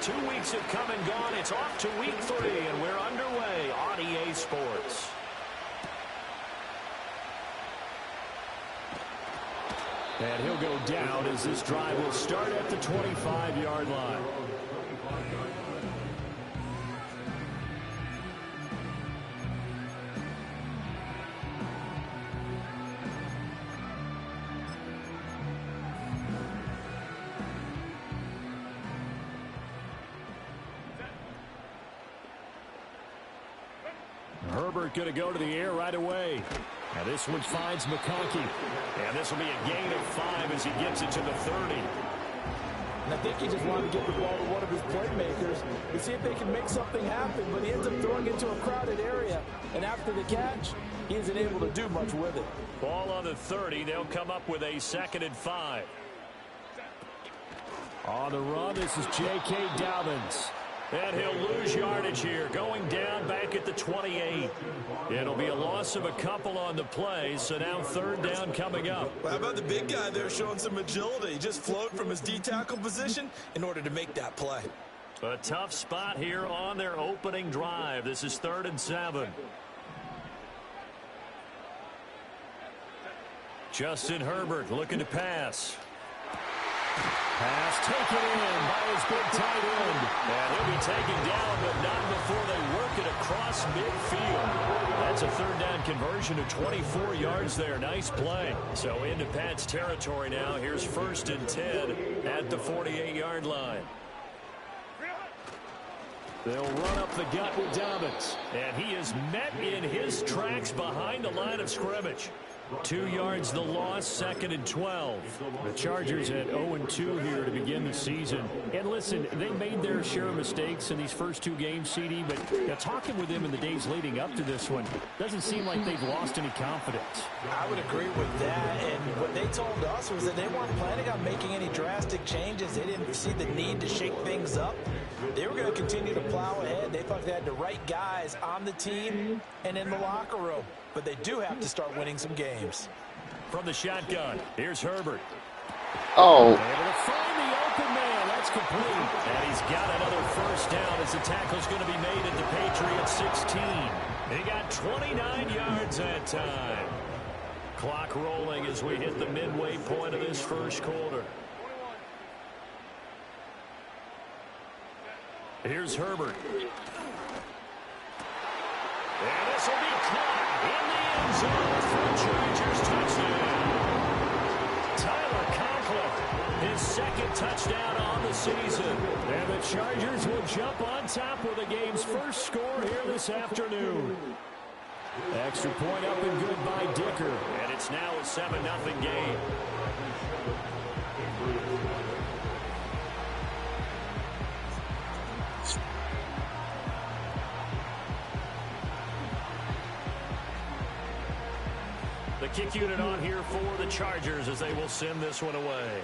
2 weeks have come and gone. It's off to week 3, and we're underway on EA Sports. And he'll go down as this drive will start at the 25-yard line. Herbert going to go to the air right away. Now this one finds McConkey. And this will be a gain of 5 as he gets it to the 30. And I think he just wanted to get the ball to one of his playmakers to see if they can make something happen. But he ends up throwing it into a crowded area. And after the catch, he isn't able to do much with it. Ball on the 30. They'll come up with a 2nd and 5. On the run, this is J.K. Dobbins. And he'll lose yardage here, going down back at the 28. It'll be a loss of a couple on the play, so now 3rd down coming up. Well, how about the big guy there showing some agility? He just floated from his D-tackle position in order to make that play. A tough spot here on their opening drive. This is 3rd and 7. Justin Herbert looking to pass. Pass taken in by his big tight end. And he'll be taken down, but not before they work it across midfield. That's a 3rd down conversion of 24 yards there. Nice play. So into Pat's territory now. Here's 1st and 10 at the 48-yard line. They'll run up the gut with Dobbins. And he is met in his tracks behind the line of scrimmage. 2 yards the loss, 2nd and 12. The Chargers at 0-2 here to begin the season. And listen, they made their share of mistakes in these first 2 games, CD, but talking with them in the days leading up to this one, doesn't seem like they've lost any confidence. I would agree with that, and what they told us was that they weren't planning on making any drastic changes. They didn't see the need to shake things up. They were going to continue to plow ahead. They thought they had the right guys on the team and in the locker room. But they do have to start winning some games. From the shotgun, here's Herbert. Oh. Able to find the open man. That's complete. And he's got another 1st down as the tackle's going to be made at the Patriots 16. He got 29 yards that time. Clock rolling as we hit the midway point of this 1st quarter. Here's Herbert. And this will be caught in the end zone for a Chargers touchdown. Tyler Conklin, his 2nd touchdown on the season. And the Chargers will jump on top with the game's 1st score here this afternoon. Extra point up and good by Dicker. And it's now a 7-0 game. The kick unit on here for the Chargers as they will send this one away.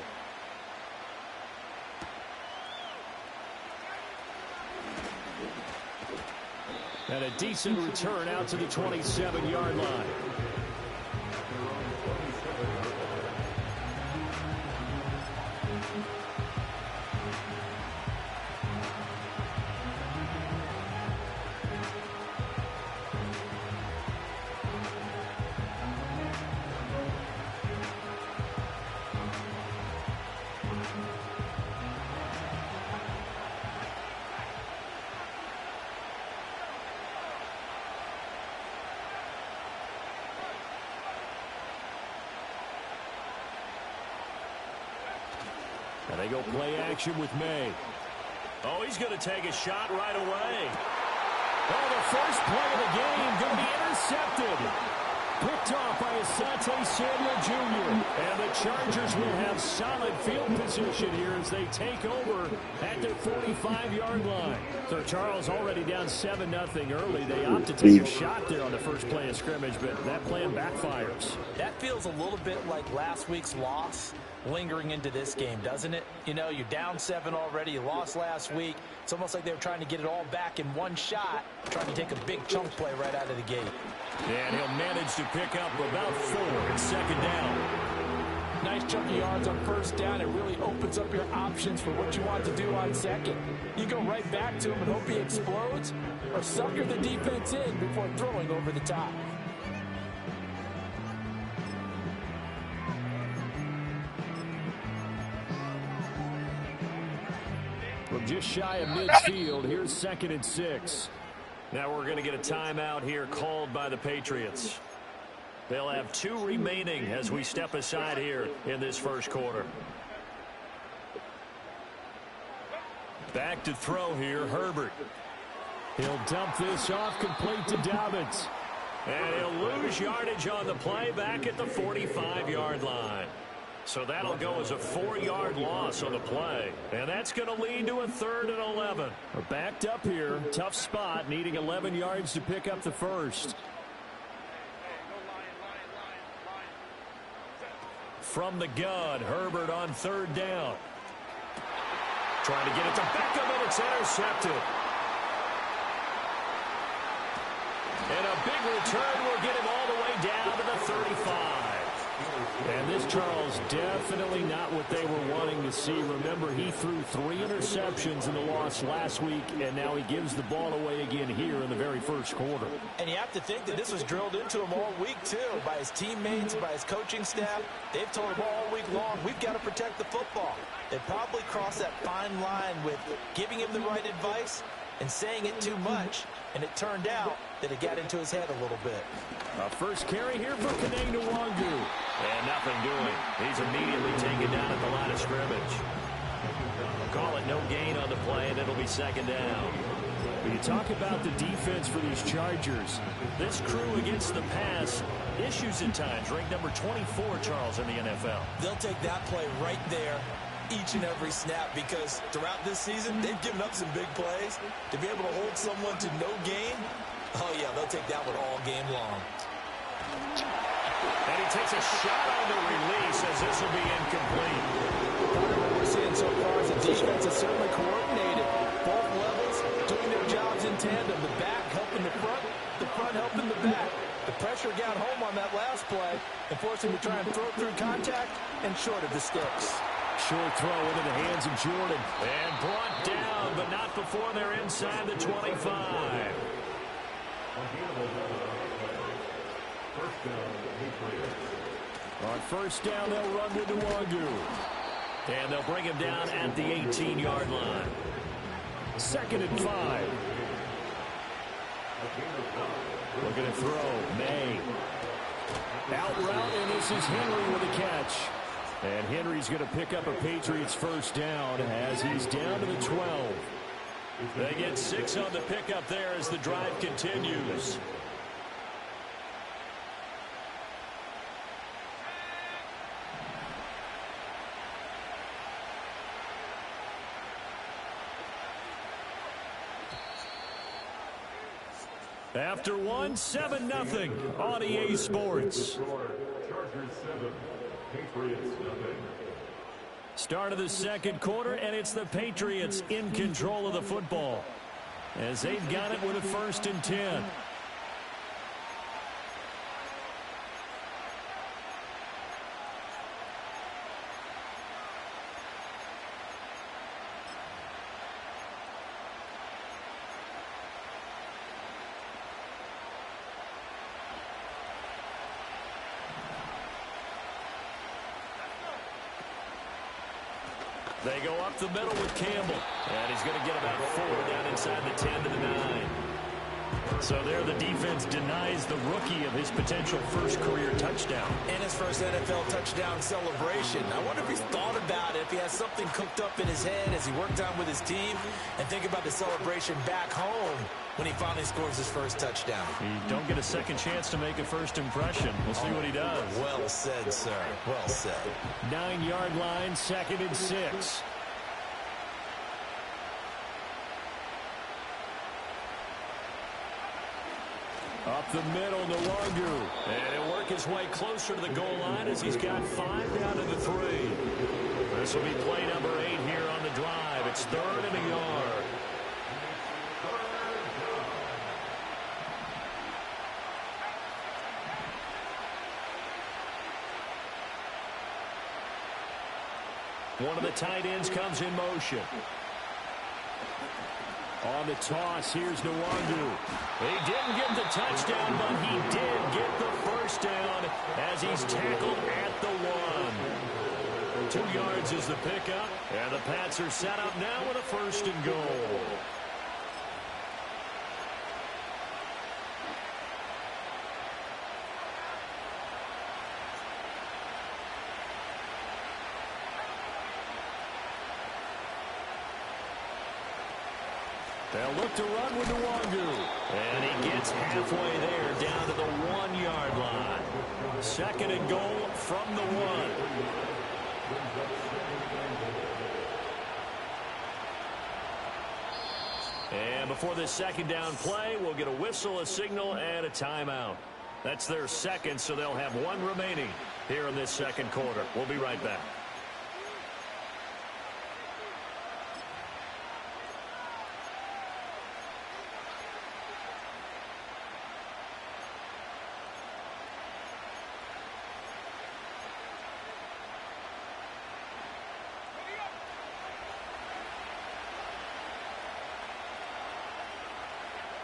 And a decent return out to the 27-yard line. And they go play action with May. Oh, he's going to take a shot right away. Oh, the first play of the game going to be intercepted. Picked off by Asante Samuel Jr. And the Chargers will have solid field position here as they take over at their 45-yard line. So Charles already down 7-0 early. They opt to take a shot there on the first play of scrimmage, but that plan backfires. That feels a little bit like last week's loss lingering into this game, doesn't it? You know, you're down 7 already. You lost last week. It's almost like they were trying to get it all back in one shot, trying to take a big chunk play right out of the gate. And he'll manage to pick up about 4 at 2nd down. Nice chunk of yards on first down. It really opens up your options for what you want to do on second. You go right back to him and hope he explodes, or sucker the defense in before throwing over the top. From just shy of midfield, here's 2nd and 6. Now we're going to get a timeout here called by the Patriots. They'll have 2 remaining as we step aside here in this first quarter. Back to throw here, Herbert. He'll dump this off, complete to Dobbins. And he'll lose yardage on the play back at the 45-yard line. So that'll go as a 4-yard loss on the play. And that's going to lead to a 3rd and 11. We're backed up here. Tough spot, needing 11 yards to pick up the first. From the gun, Herbert on 3rd down. Trying to get it to Beckham, and it's intercepted. And a big return will get him all the way down to the 35. And this, Charles, definitely not what they were wanting to see. Remember, he threw 3 interceptions in the loss last week, and now he gives the ball away again here in the very first quarter. And you have to think that this was drilled into him all week, too, by his teammates, by his coaching staff. They've told him all week long, we've got to protect the football. They probably crossed that fine line with giving him the right advice and saying it too much, and it turned out that it got into his head a little bit. A first carry here for Kaneng Nwangu. And nothing doing. He's immediately taken down at the line of scrimmage. Call it no gain on the play, and it'll be 2nd down. When you talk about the defense for these Chargers, this crew against the pass, issues at times, ranked number 24, Charles, in the NFL. They'll take that play right there each and every snap, because throughout this season, they've given up some big plays. To be able to hold someone to no gain, oh yeah, they'll take that one all game long. And he takes a shot on the release as this will be incomplete. What we're seeing so far is the defense is certainly coordinated. Both levels doing their jobs in tandem. The back helping the front helping the back. The pressure got home on that last play and forced him to try and throw through contact and short of the sticks. Short throw into the hands of Jordan. And brought down, but not before they're inside the 25. On first down, they'll run to Nwangu. And they'll bring him down at the 18-yard line. 2nd and 5. Looking to throw. May. Out route, and this is Henry with a catch. And Henry's going to pick up a Patriots first down as he's down to the 12. They get 6 on the pickup there as the drive continues. After 1, 7-0 on EA Sports. Start of the second quarter, and it's the Patriots in control of the football as they've got it with a 1st and 10. They go up the middle with Campbell. And he's going to get about 4 down inside the 10 to the 9. So there the defense denies the rookie of his potential first career touchdown. And his first NFL touchdown celebration. I wonder if he's thought about it, if he has something cooked up in his head as he worked on with his team, and think about the celebration back home when he finally scores his first touchdown. You don't get a second chance to make a first impression. We'll see what he does. Well said, sir. Well said. 9-yard line, 2nd and 6. Up the middle, Nwangu. And he'll work his way closer to the goal line as he's got 5 down to the 3. This will be play number 8 here on the drive. It's 3rd and a yard. One of the tight ends comes in motion. On the toss, here's Nwangu. He didn't get the touchdown, but he did get the first down as he's tackled at the 1. 2 yards is the pickup, and the Pats are set up now with a 1st and goal. They'll look to run with Nwangu. And he gets halfway there down to the 1-yard line. 2nd and goal from the 1. And before this 2nd down play, we'll get a whistle, a signal, and a timeout. That's their 2nd, so they'll have 1 remaining here in this 2nd quarter. We'll be right back.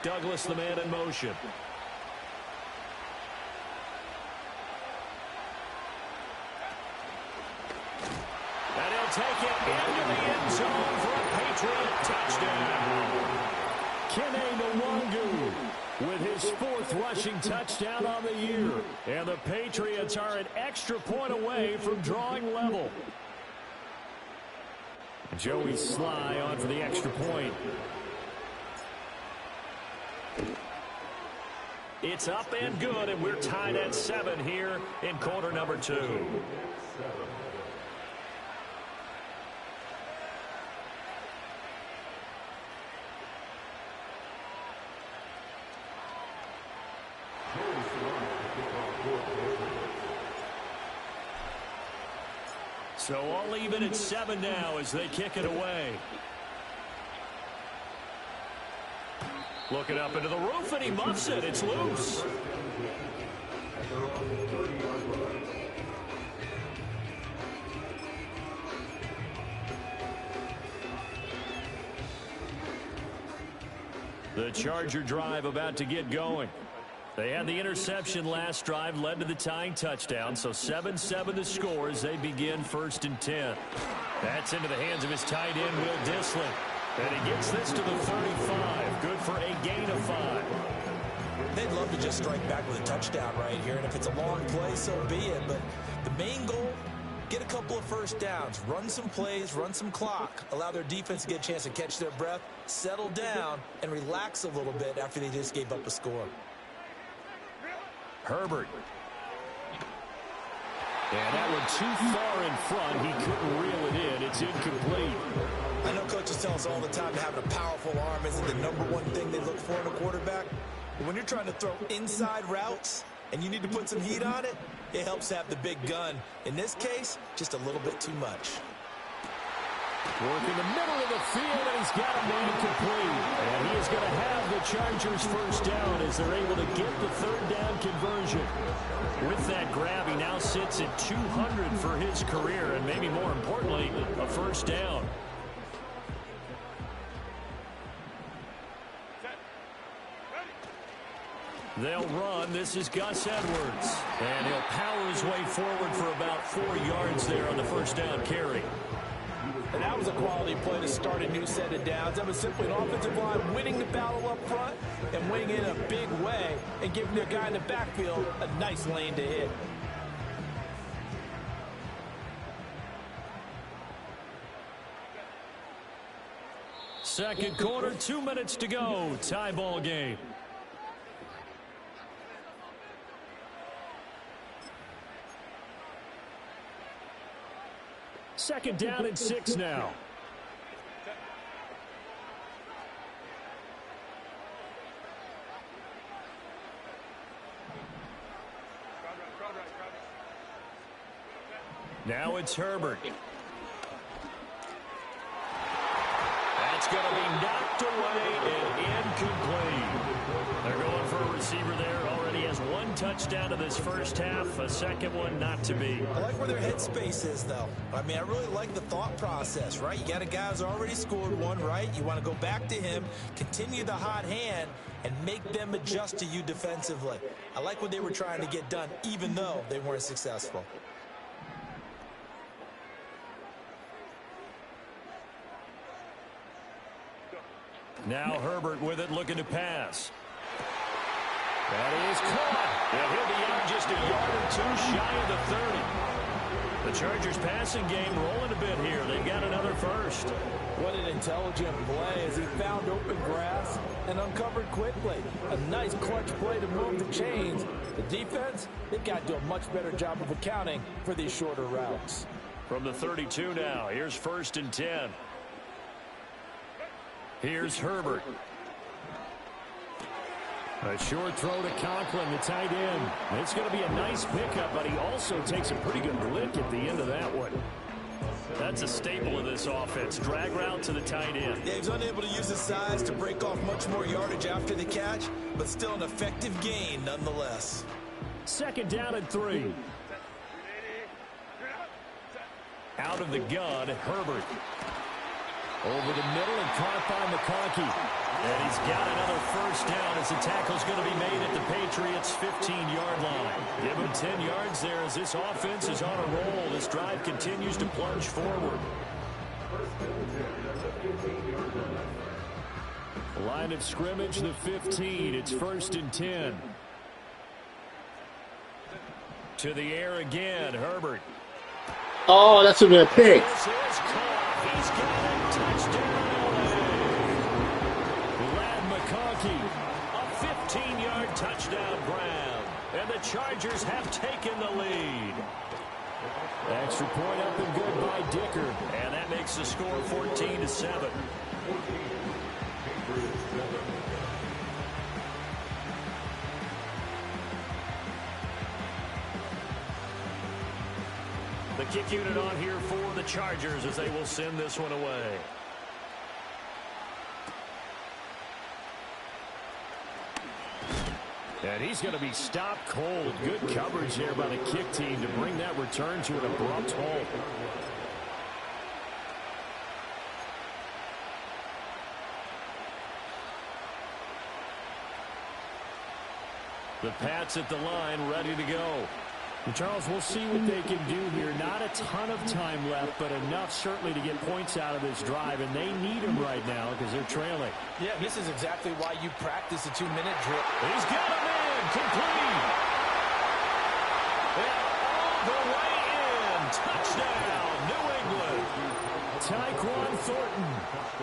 Douglas, the man in motion. And he'll take it into the end zone for a Patriot touchdown. Kene Nwangu with his 4th rushing touchdown on the year. And the Patriots are an extra point away from drawing level. Joey Sly on for the extra point. It's up and good, and we're tied at 7 here in quarter number 2. So all even at 7 now as they kick it away. Looking up into the roof, and he muffs it. It's loose. The Charger drive about to get going. They had the interception last drive, led to the tying touchdown, so 7-7 the score as they begin 1st and 10. That's into the hands of his tight end, Will Dissling. And he gets this to the 35. Good for a gain of 5. They'd love to just strike back with a touchdown right here, and if it's a long play, so be it. But the main goal, get a couple of 1st downs, run some plays, run some clock, allow their defense to get a chance to catch their breath, settle down, and relax a little bit after they just gave up a score. Herbert. And that one too far in front. He couldn't reel it in. It's incomplete. I know coaches tell us all the time that having a powerful arm isn't the #1 thing they look for in a quarterback. But when you're trying to throw inside routes and you need to put some heat on it, it helps to have the big gun. In this case, just a little bit too much. Work in the middle of the field, and he's got a man complete. And he is going to have the Chargers 1st down as they're able to get the 3rd down conversion. With that grab, he now sits at 200 for his career, and maybe more importantly, a 1st down. They'll run. This is Gus Edwards. And he'll power his way forward for about 4 yards there on the 1st down carry. And that was a quality play to start a new set of downs. That was simply an offensive line winning the battle up front and winning in a big way and giving their guy in the backfield a nice lane to hit. Second quarter, 2 minutes to go. Tie ball game. Second down and 6 now. Now it's Herbert. That's going to be knocked away and incomplete. They're going for a receiver there. Already has one touchdown to this first half. A second one not to be. I like where their headspace is, though. I mean, I really like the thought process, right? You got a guy who's already scored one, right? You want to go back to him, continue the hot hand, and make them adjust to you defensively. I like what they were trying to get done, even though they weren't successful. Now Herbert with it, looking to pass. That is caught. And he'll be out just a yard or two shy of the 30. The Chargers passing game rolling a bit here. They've got another first. What an intelligent play as he found open grass and uncovered quickly. A nice clutch play to move the chains. The defense, they've got to do a much better job of accounting for these shorter routes. From the 32 now, here's 1st and 10. Here's Herbert. A short throw to Conklin, the tight end. It's going to be a nice pickup, but he also takes a pretty good lick at the end of that one. That's a staple of this offense. Drag route to the tight end. Dave's unable to use his size to break off much more yardage after the catch, but still an effective gain nonetheless. 2nd down and 3. Out of the gun, Herbert. Over the middle and caught by McConkey. And he's got another first down as the tackle's going to be made at the Patriots' 15-yard line. Give him 10 yards there as this offense is on a roll. This drive continues to plunge forward. Line of scrimmage, the 15. It's 1st and 10. To the air again, Herbert. Oh, that's a good pick. This is caught. He's got it. Touchdown, Lad McConkey. A 15-yard touchdown grab. And the Chargers have taken the lead. Extra point up and good by Dicker. And that makes the score 14-7. The kick unit on here for the Chargers as they will send this one away. And he's going to be stopped cold. Good coverage there by the kick team to bring that return to an abrupt halt. The Pats at the line, ready to go. And Charles, we'll see what they can do here. Not a ton of time left, but enough certainly to get points out of this drive, and they need them right now because they're trailing. Yeah, this is exactly why you practice a 2-minute drill. He's got him in, complete. And all the way in, touchdown, New England. Tyquan Thornton,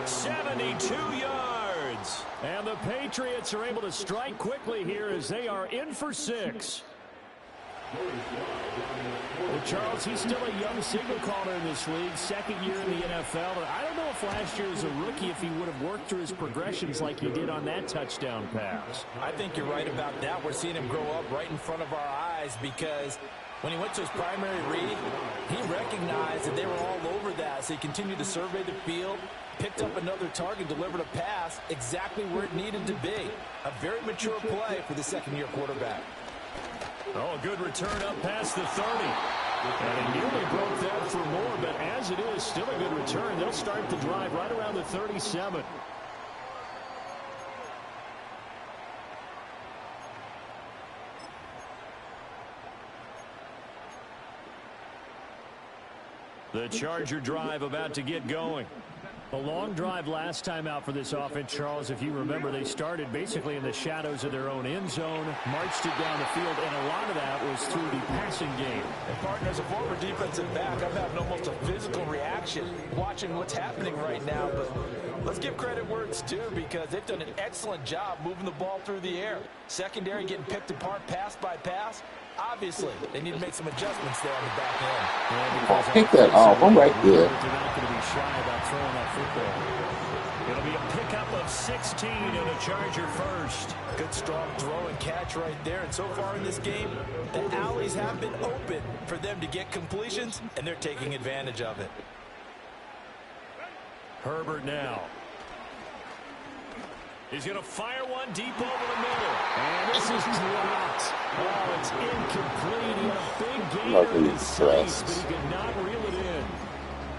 72 yards. And the Patriots are able to strike quickly here as they are in for 6. Well, Charles, he's still a young signal caller in this league, 2nd year in the NFL. But I don't know if last year as a rookie, if he would have worked through his progressions like he did on that touchdown pass. I think you're right about that. We're seeing him grow up right in front of our eyes because when he went to his primary read, he recognized that they were all over that. So he continued to survey the field, picked up another target, delivered a pass exactly where it needed to be. A very mature play for the 2nd-year quarterback. Oh, a good return up past the 30. And he nearly broke that for more, but as it is, still a good return. They'll start the drive right around the 37. The Charger drive about to get going. A long drive last time out for this offense, Charles. If you remember, they started basically in the shadows of their own end zone, marched it down the field, and a lot of that was through the passing game. And partner, as a former defensive back, I'm having almost a physical reaction watching what's happening right now. But let's give credit where it's due because they've done an excellent job moving the ball through the air. Secondary getting picked apart pass by pass. Obviously, they need to make some adjustments there on the back end. I'll pick that off. I'm right there. They're not going to be shy about throwing that football. It'll be a pickup of 16 and a Charger first. Good strong throw and catch right there. And so far in this game, the alleys have been open for them to get completions, and they're taking advantage of it. He's going to fire one deep over the middle. And this is dropped. Oh, it's incomplete. He had a big gainer in his sights, but he could not reel it in.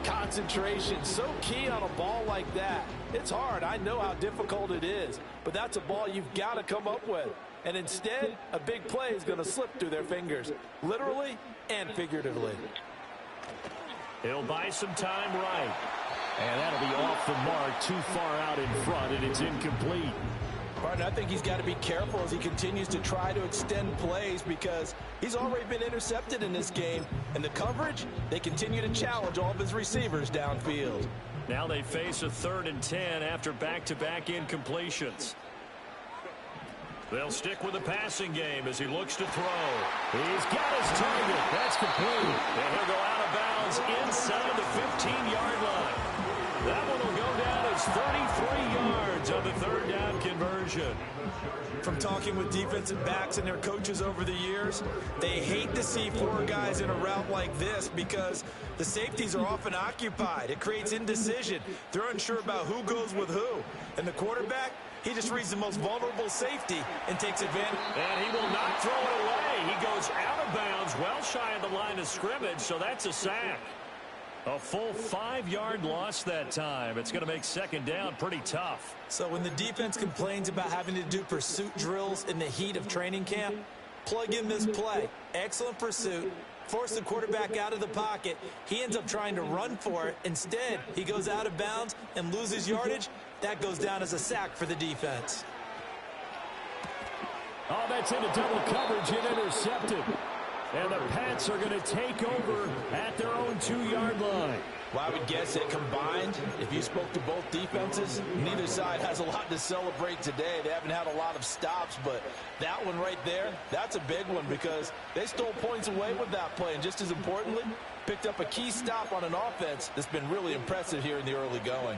Concentration, so key on a ball like that. It's hard. I know how difficult it is, but that's a ball you've got to come up with. And instead, a big play is going to slip through their fingers, literally and figuratively. He'll buy some time right. And that'll be off the mark, too far out in front, and it's incomplete. Partner, I think he's got to be careful as he continues to try to extend plays because he's already been intercepted in this game. And the coverage, they continue to challenge all of his receivers downfield. Now they face a 3rd and 10 after back-to-back incompletions. They'll stick with the passing game as he looks to throw. He's got his target. That's complete. And he'll go out of bounds inside the 15-yard line. That one will go down as 33 yards on the 3rd down conversion. From talking with defensive backs and their coaches over the years, they hate to see 4 guys in a route like this because the safeties are often occupied. It creates indecision. They're unsure about who goes with who. And the quarterback, he just reads the most vulnerable safety and takes advantage. And he will not throw it away. He goes out of bounds, well shy of the line of scrimmage, so that's a sack. A full 5-yard loss that time. It's going to make 2nd down pretty tough. So when the defense complains about having to do pursuit drills in the heat of training camp, plug in this play. Excellent pursuit. Force the quarterback out of the pocket. He ends up trying to run for it. Instead, he goes out of bounds and loses yardage. That goes down as a sack for the defense. Oh, that's into double coverage and intercepted. And the Pats are going to take over at their own 2-yard line. Well, I would guess that combined, if you spoke to both defenses, neither side has a lot to celebrate today. They haven't had a lot of stops, but that one right there, that's a big one because they stole points away with that play. And just as importantly, picked up a key stop on an offense that's been really impressive here in the early going.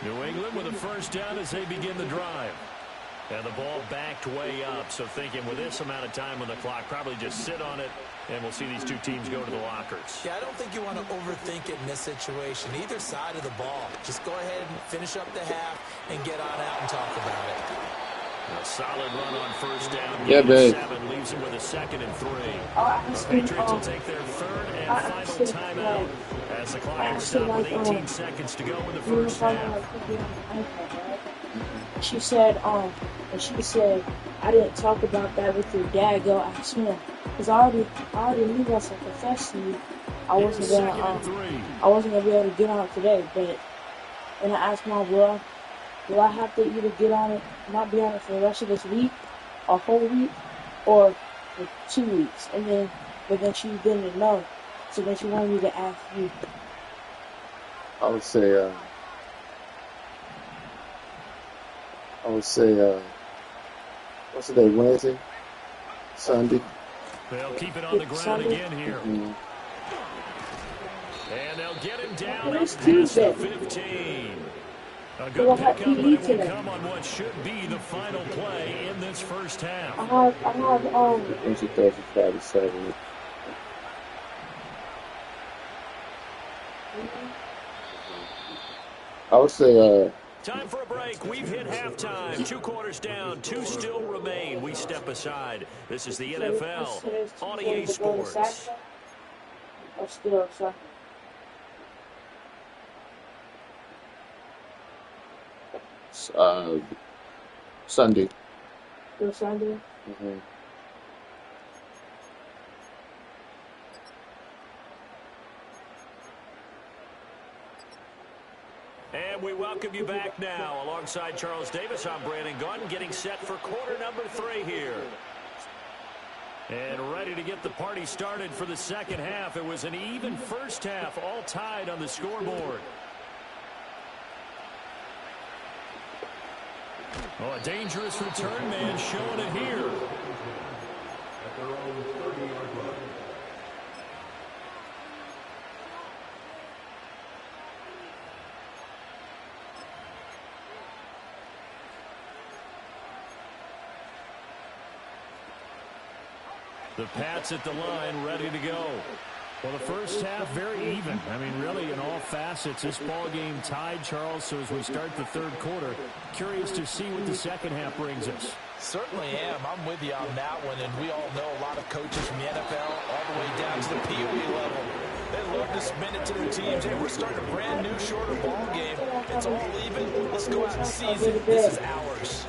New England with a 1st down as they begin the drive. And the ball backed way up, so thinking with this amount of time on the clock, probably just sit on it, and we'll see these two teams go to the lockers. Yeah, I don't think you want to overthink it in this situation. Either side of the ball. Just go ahead and finish up the half and get on out and talk about it. A solid run on 1st down. Yeah, babe. 7 leaves him with a 2nd and 3. The Patriots will take their 3rd and final timeout as the clock will stop with 18 seconds to go in the 1st half. She said, I didn't talk about that with your dad. Go ask him, because I already knew once I confessed to you, I wasn't gonna be able to get on it today. But and I asked Mom, will I have to either get on it, not be on it for the rest of this week, a whole week, or for 2 weeks? But then she didn't know, so then she wanted me to ask you. I would say, what's the day, Wednesday? Sunday? They'll keep it on the ground Sunday. again here. Mm-hmm. And they'll get him down It's past the Tuesday. 15. A Well, good I have pickup, but TV it will today. come on what should be the final play in this 1st half. I have Wednesday, Thursday, Friday, Saturday. I would say, Time for a break. We've hit halftime. 2 quarters down. 2 still remain. We step aside. This is the NFL on EA Sports. Or still, so. Sunday. Still Sunday. Mm-hmm. And we welcome you back now. Alongside Charles Davis, I'm Brandon Gordon, getting set for quarter number 3 here. And ready to get the party started for the 2nd half. It was an even 1st half, all tied on the scoreboard. Oh, a dangerous return man showing it here. The Pats at the line, ready to go. Well, the first half, very even. I mean, really, in all facets, this ball game tied, Charles. So as we start the third quarter, curious to see what the second half brings us. Certainly am. I'm with you on that one, and we all know a lot of coaches from the NFL all the way down to the POE level. They love to spin it to their teams. Hey, we're starting a brand new, shorter ball game. It's all even. Let's go out and seize it. This is ours.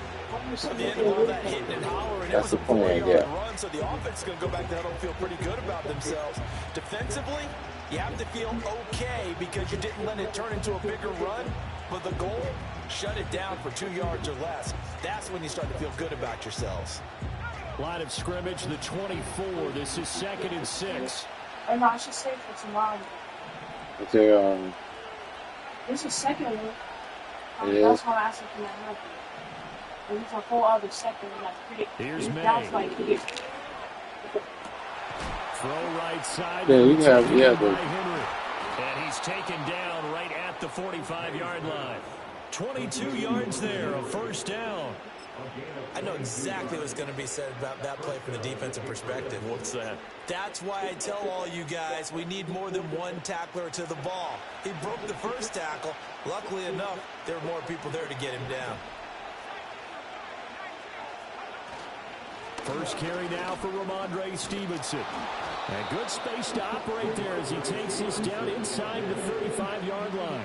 At the end of all that hitting and hollering, it was a 4-yard run, so the offense is going to go back to huddle and feel pretty good about themselves. Defensively, you have to feel okay because you didn't let it turn into a bigger run, but the goal, shut it down for 2 yards or less. That's when you start to feel good about yourselves. Line of scrimmage, the 24. This is 2nd and 6. Or no, I should say for tomorrow. Okay, This is second one. it That's is. why I asked for that number. And it's a whole other second one that's pretty. Here's May. That's like here. Throw right side. Yeah, you have, Taken yeah, by the, Henry. And he's taken down right at the 45-yard line. 22 yards there, a first down. I know exactly what's going to be said about that play from the defensive perspective. What's that? That's why I tell all you guys we need more than one tackler to the ball. He broke the first tackle. Luckily enough, there were more people there to get him down. First carry now for Ramondre Stevenson. And good space to operate there as he takes this down inside the 35-yard line.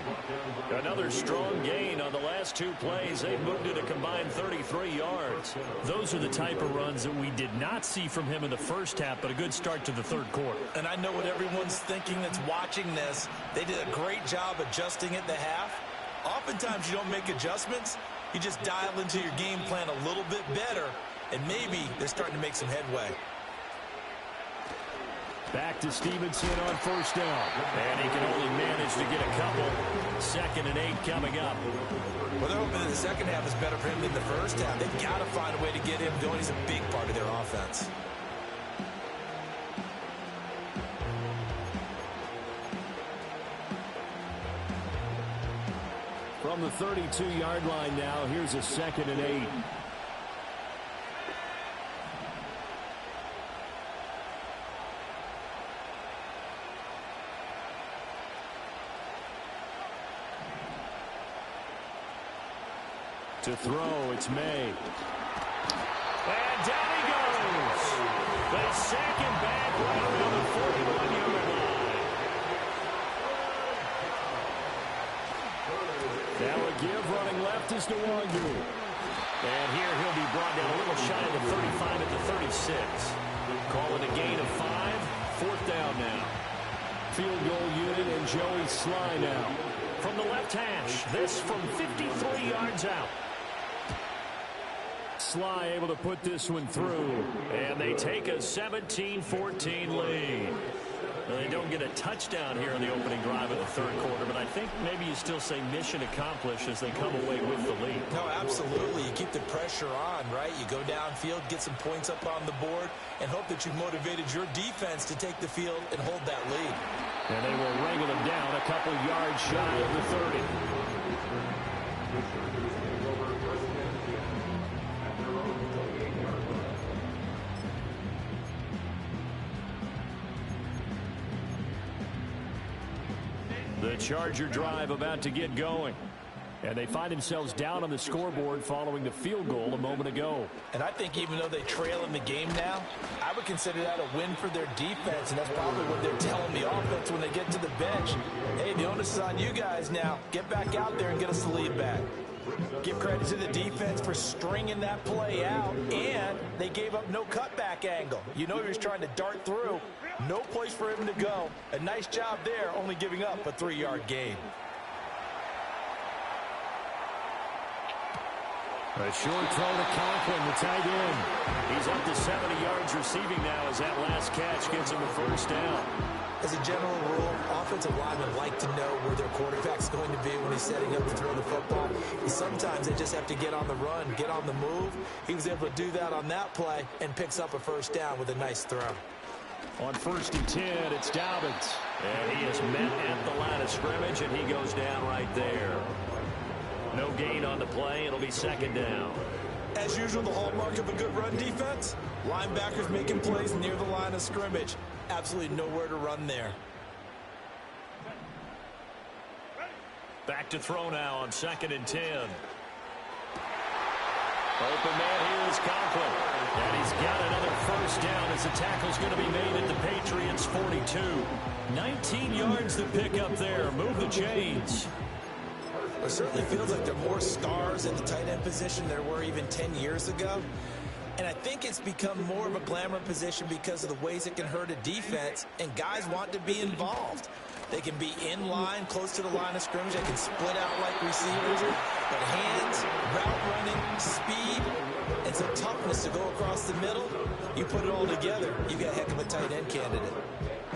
Another strong gain on the last 2 plays. They moved it a combined 33 yards. Those are the type of runs that we did not see from him in the first half, but a good start to the third quarter. And I know what everyone's thinking that's watching this. They did a great job adjusting at the half. Oftentimes you don't make adjustments. You just dial into your game plan a little bit better, and maybe they're starting to make some headway. Back to Stevenson on first down. And he can only manage to get a couple. 2nd and 8 coming up. Well, they're hoping that the second half is better for him than the first half. They've got to find a way to get him going. He's a big part of their offense. From the 32-yard line now, here's a 2nd and 8. To throw, it's May. And down he goes. They sack him back right around the 41-yard line. Now a give running left is Nwangu. And here he'll be brought down a little shy of the 35 at the 36. Call it a gain of 5. 4th down now. Field goal unit and Joey Sly now. From the left hash, this from 53 yards out. Sly able to put this one through, and they take a 17-14 lead. Well, they don't get a touchdown here in the opening drive of the third quarter, but I think maybe you still say mission accomplished as they come away with the lead. No, absolutely. You keep the pressure on, right? You go downfield, get some points up on the board, and hope that you've motivated your defense to take the field and hold that lead. And they will wrangle them down a couple yards shy of the 30. The Charger drive about to get going. And they find themselves down on the scoreboard following the field goal a moment ago. And I think even though they trail in the game now, I would consider that a win for their defense, and that's probably what they're telling the offense when they get to the bench. Hey, the onus is on you guys now. Get back out there and get us the lead back. Give credit to the defense for stringing that play out, and they gave up no cutback angle. You know he was trying to dart through. No place for him to go. A nice job there, only giving up a 3-yard gain. A short throw to Conklin, the tight end. He's up to 70 yards receiving now as that last catch gets him a first down. As a general rule, offensive linemen like to know where their quarterback's going to be when he's setting up to throw the football. Sometimes they just have to get on the run, get on the move. He was able to do that on that play and picks up a first down with a nice throw. On 1st and 10, it's Dobbins. And he is met at the line of scrimmage, and he goes down right there. No gain on the play. It'll be 2nd down. As usual, the hallmark of a good run defense, linebackers making plays near the line of scrimmage. Absolutely nowhere to run there. Back to throw now on 2nd and 10. Open man here is Conklin. And he's got another first down as the tackle's going to be made at the Patriots' 42. 19 yards to pick up there. Move the chains. It certainly feels like there are more stars at the tight end position than there were even 10 years ago. And I think it's become more of a glamour position because of the ways it can hurt a defense, and guys want to be involved. They can be in line, close to the line of scrimmage. They can split out like receivers. But hands, route running, speed, and some toughness to go across the middle, you put it all together, you've got a heck of a tight end candidate.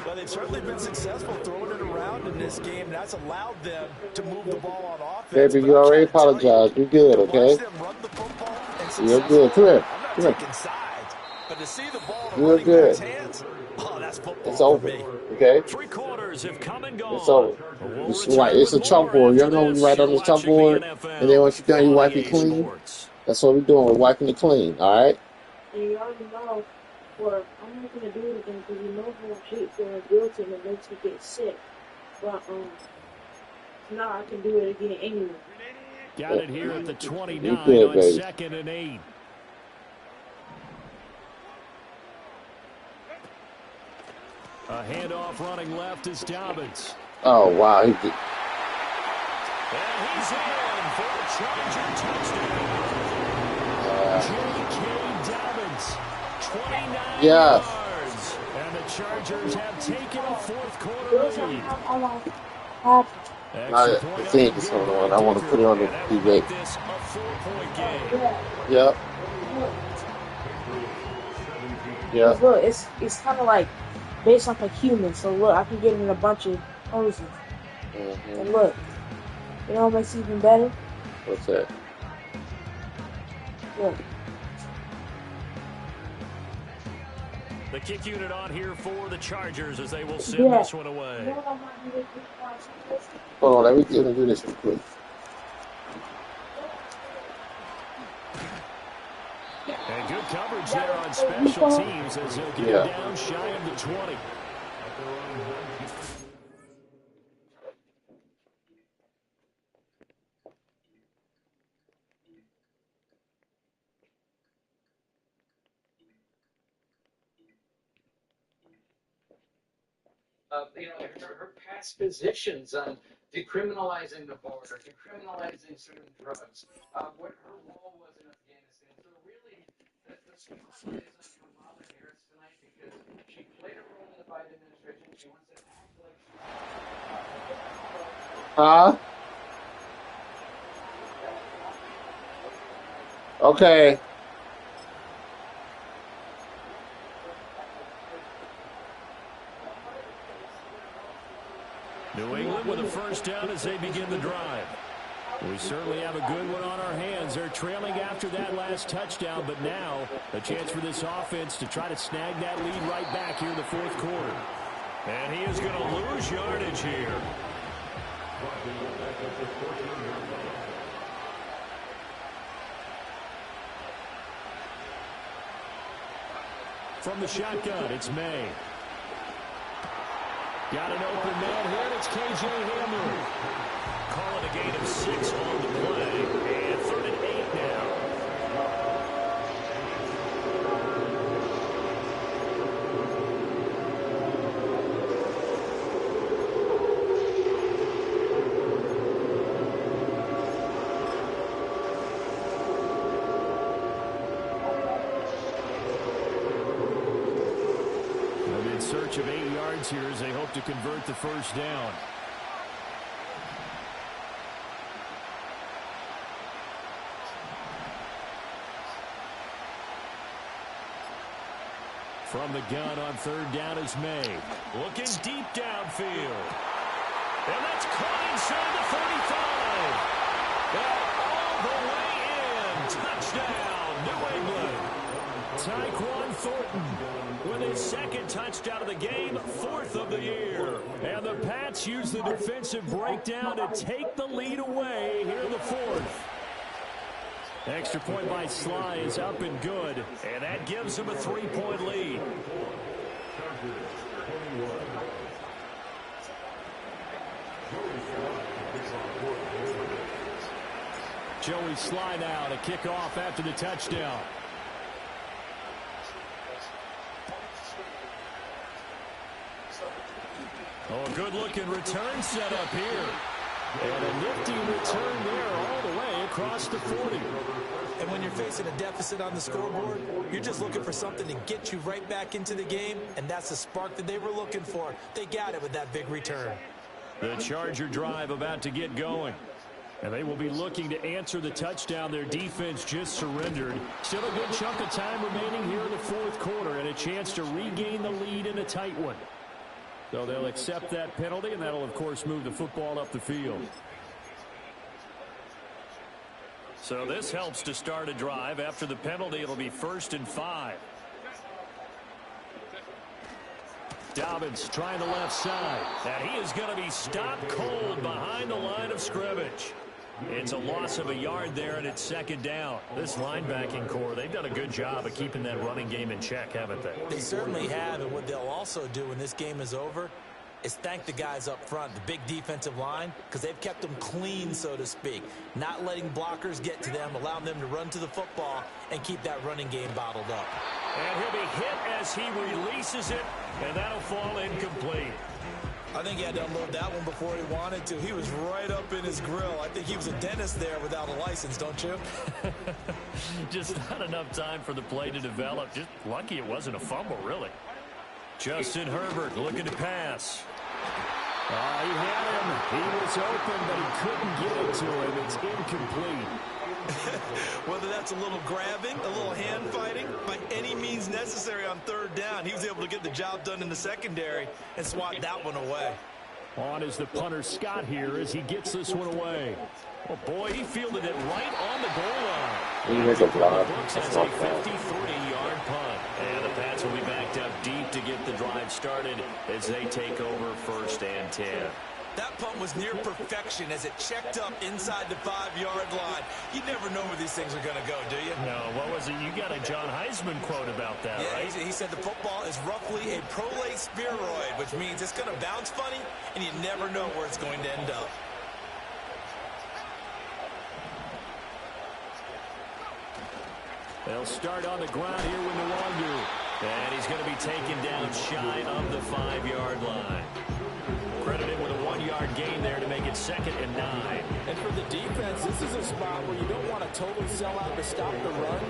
Well, they've certainly been successful throwing it around in this game. That's allowed them to move the ball on offense. Baby, you already apologized. You're good, okay? You're good. Come here. I'm not taking sides, but to see the ball in You're good. hands, oh, that's football. It's over, okay? 3 quarters have come and gone. It's over. It's a chalkboard. You know when you write on the chalkboard, and then once you're done, you wipe it clean? That's what we're doing. We're wiping it clean, all right? And you already know, well, I'm not going to do it again because you know how I hate feeling guilty and it makes me get sick. But, now I can do it again anyway. Got it here at the 29 good, on baby. 2nd and 8. A handoff running left is Dobbins. Oh, wow. And he's in for a Charger touchdown. J.K. Dobbins, 29 Yes. yards. And the Chargers have taken a 4th quarter Those lead. I think it's on the one. I want to put it on the debate. This a 4-point game. Yep. Yep. Look, it's kind of like based off a human. So look, I can get it in a bunch of poses. Mm-hmm. And look, you know what makes it even better? What's that? Look. The kick unit on here for the Chargers as they will send this one away. Hold on, let me do this real quick. And good coverage there on special teams as he'll get it down shy of the 20. Her past positions on decriminalizing the border, decriminalizing certain drugs, what her role was in Afghanistan. So really, the spotlight is on Kamala Harris tonight because she played a role in the Biden administration. She wants to act like Huh? Okay. New England with a first down as they begin the drive. We certainly have a good one on our hands. They're trailing after that last touchdown, but now a chance for this offense to try to snag that lead right back here in the 4th quarter. And he is going to lose yardage here. From the shotgun, it's May. Got an open man here, and it's K.J. Hamler. Calling a gain of 6 on the play, and 3rd and 8 now. In search of 8 yards here as they hope to convert the first down. From the gun on 3rd down is May. Looking deep downfield. And that's caught inside the 35. And all the way in. Touchdown, New England. Tyquan Thornton with his 2nd touchdown of the game, 4th of the year. And the Pats use the defensive breakdown to take the lead away here in the 4th. Extra point by Sly is up and good, and that gives him a 3-point lead. Joey Sly now to kick off after the touchdown. Oh, good-looking return set up here. And a nifty return there all the way across the 40. And when you're facing a deficit on the scoreboard, you're just looking for something to get you right back into the game, and that's the spark that they were looking for. They got it with that big return. The Charger drive about to get going. And they will be looking to answer the touchdown their defense just surrendered. Still a good chunk of time remaining here in the fourth quarter and a chance to regain the lead in a tight one. So they'll accept that penalty, and that'll, of course, move the football up the field. So this helps to start a drive. After the penalty, it'll be 1st and 5. Dobbins trying the left side. And he is going to be stopped cold behind the line of scrimmage. It's a loss of a yard there, and it's 2nd down. This linebacking core, they've done a good job of keeping that running game in check, haven't they? They certainly have, and what they'll also do when this game is over is thank the guys up front, the big defensive line, because they've kept them clean, so to speak, not letting blockers get to them, allowing them to run to the football and keep that running game bottled up. And he'll be hit as he releases it, and that'll fall incomplete. I think he had to unload that one before he wanted to. He was right up in his grill. I think he was a dentist there without a license, don't you? Just not enough time for the play to develop. Just lucky it wasn't a fumble, really. Justin Herbert looking to pass. He had him. He was open, but he couldn't get it to him. It's incomplete. Whether that's a little grabbing, a little hand fighting, by any means necessary on 3rd down, he was able to get the job done in the secondary and swat that one away. On is the punter Scott here as he gets this one away. Oh boy, he fielded it right on the goal line. He makes a block. That's a 53-yard punt. And the Pats will be backed up deep to get the drive started as they take over 1st and 10. That punt was near perfection as it checked up inside the 5-yard line. You never know where these things are going to go, do you? No, what was it? You got a John Heisman quote about that, yeah, right? He said the football is roughly a prolate spheroid, which means it's going to bounce funny, and you never know where it's going to end up. They'll start on the ground here with Nwangu. And he's going to be taken down shy of the 5-yard line. Credited with a 1-yard gain there to make it 2nd and 9. And for the defense, this is a spot where you don't want to totally sell out to stop the run,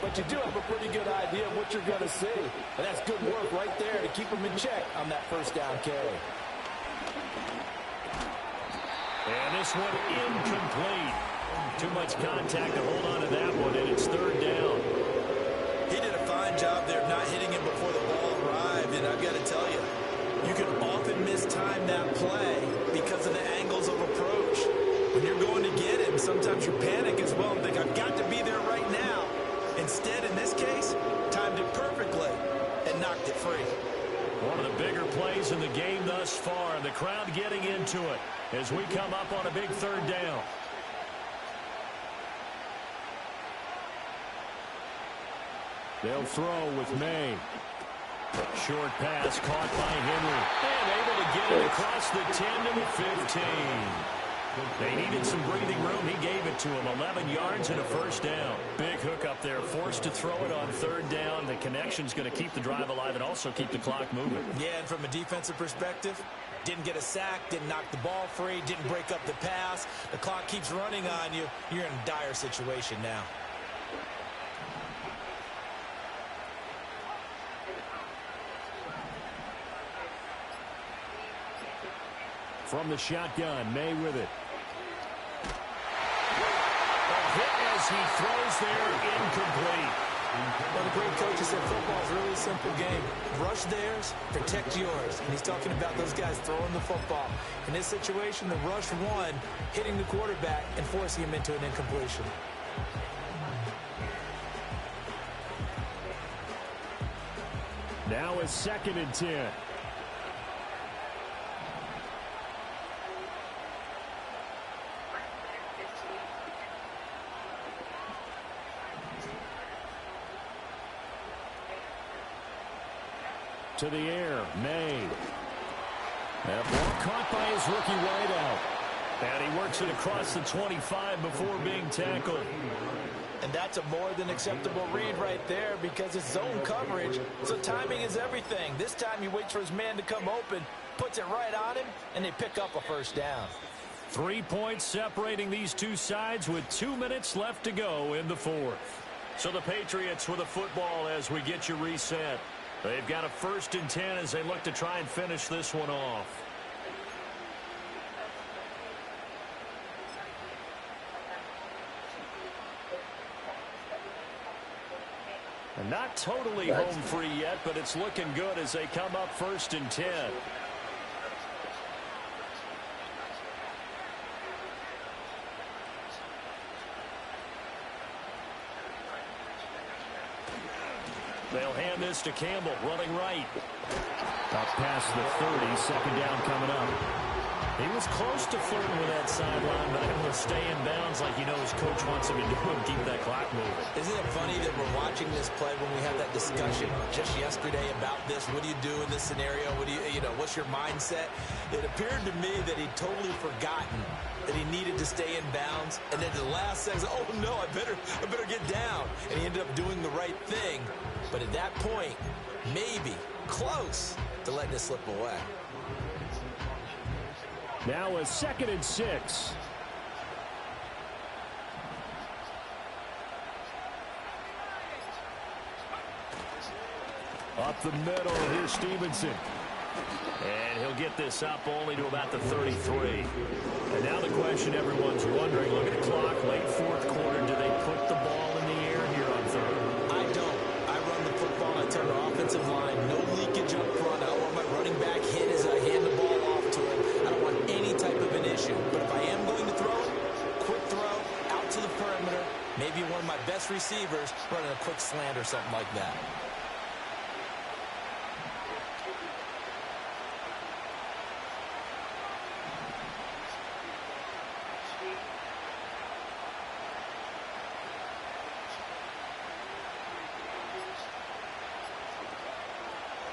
but you do have a pretty good idea of what you're going to see. And that's good work right there to keep them in check on that 1st down carry. And this one incomplete. Too much contact to hold on to that one, and it's 3rd down. He did a fine job there not hitting him before the ball arrived, and I've got to tell you, you can often mistime that play because of the angles of approach. When you're going to get it, sometimes you panic as well and think, I've got to be there right now. Instead, in this case, timed it perfectly and knocked it free. One of the bigger plays in the game thus far, and the crowd getting into it as we come up on a big 3rd down. They'll throw with May. Short pass caught by Henry. And able to get it across the 10 to the 15. They needed some breathing room. He gave it to him. 11 yards and a 1st down. Big hook up there. Forced to throw it on 3rd down. The connection's going to keep the drive alive and also keep the clock moving. Yeah, and from a defensive perspective, didn't get a sack, didn't knock the ball free, didn't break up the pass. The clock keeps running on you. You're in a dire situation now. From the shotgun, May with it. A hit as he throws there, incomplete. Well, the great coach has said football is a really simple game. Rush theirs, protect yours. And he's talking about those guys throwing the football. In this situation, the rush one, hitting the quarterback and forcing him into an incompletion. Now is 2nd and 10. to the air. May. That ball caught by his rookie wideout. And he works it across the 25 before being tackled. And that's a more than acceptable read right there because it's zone coverage, so timing is everything. This time he waits for his man to come open, puts it right on him, and they pick up a first down. 3 points separating these two sides with 2 minutes left to go in the fourth. So the Patriots with a football as we get you reset. They've got a 1st and 10 as they look to try and finish this one off. And not totally home free yet, but it's looking good as they come up 1st and 10. They'll hand this to Campbell, running right. Up past the 30, 2nd down coming up. He was close to flirting with that sideline, but able to stay in bounds like he knows coach wants him to do and keep that clock moving. Isn't it funny that we're watching this play when we had that discussion just yesterday about this? What do you do in this scenario? What do you know, what's your mindset? It appeared to me that he'd totally forgotten that he needed to stay in bounds, and then the last second, oh no, I better get down. And he ended up doing the right thing. But at that point, maybe close to letting it slip away. Now a 2nd and 6. Up the middle, here's Stevenson. And he'll get this up only to about the 33. And now the question everyone's wondering, look at the clock, late 4th quarter, do they put the ball in the air here on 3rd? I don't. I run the football, I tell the offensive line, no leakage up front. I don't want my running back hit as I hand the ball off to him. I don't want any type of an issue. But if I am going to throw it, quick throw, out to the perimeter, maybe one of my best receivers running a quick slant or something like that.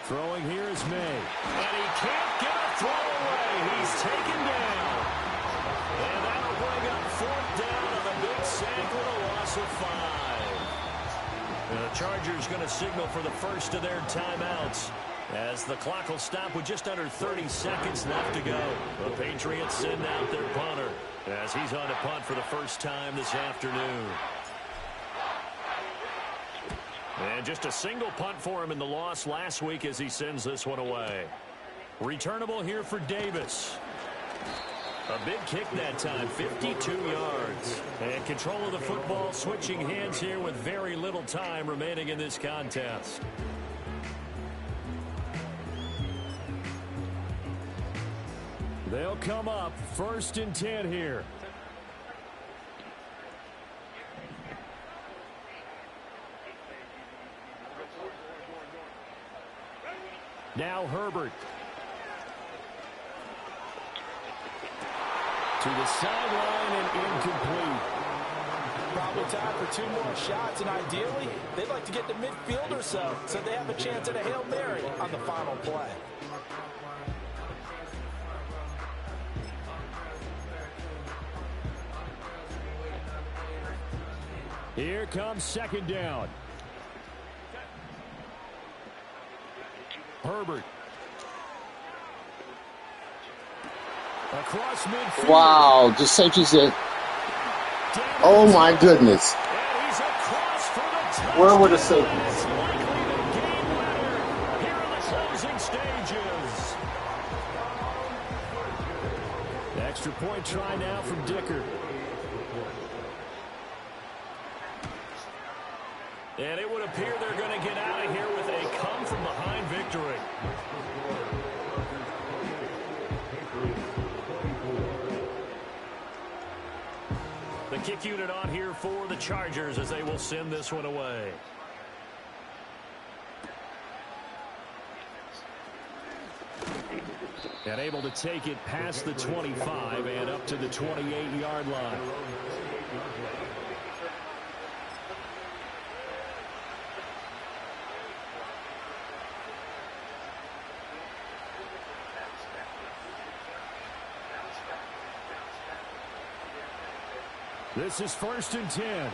Throwing here is May. And he can't get a throw away. He's taken down. And that'll bring up 4th down on the big sack with a loss of 5. And the Chargers going to signal for the first of their timeouts as the clock will stop with just under 30 seconds left to go. The Patriots send out their punter as he's on to punt for the first time this afternoon. And just a single punt for him in the loss last week as he sends this one away. Returnable here for Davis. A big kick that time, 52 yards. And control of the football, switching hands here with very little time remaining in this contest. They'll come up 1st and 10 here. Now Herbert. To the sideline and incomplete. Probably time for 2 more shots, and ideally, they'd like to get to midfield or so they have a chance at a Hail Mary on the final play. Here comes 2nd down. Herbert. Across midfield. Wow, the safety said, oh my goodness. Where were the safeties? Here in the closing stages. The extra point try now from Dicker. And it would appear they're going to get out of here with a come-from-behind victory. The kick unit on here for the Chargers as they will send this one away. And able to take it past the 25 and up to the 28-yard line. This is 1st and 10.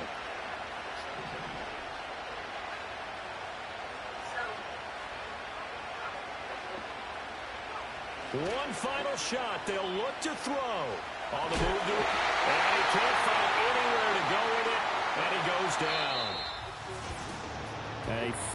One final shot. They'll look to throw. On the move, and he can't find anywhere to go with it.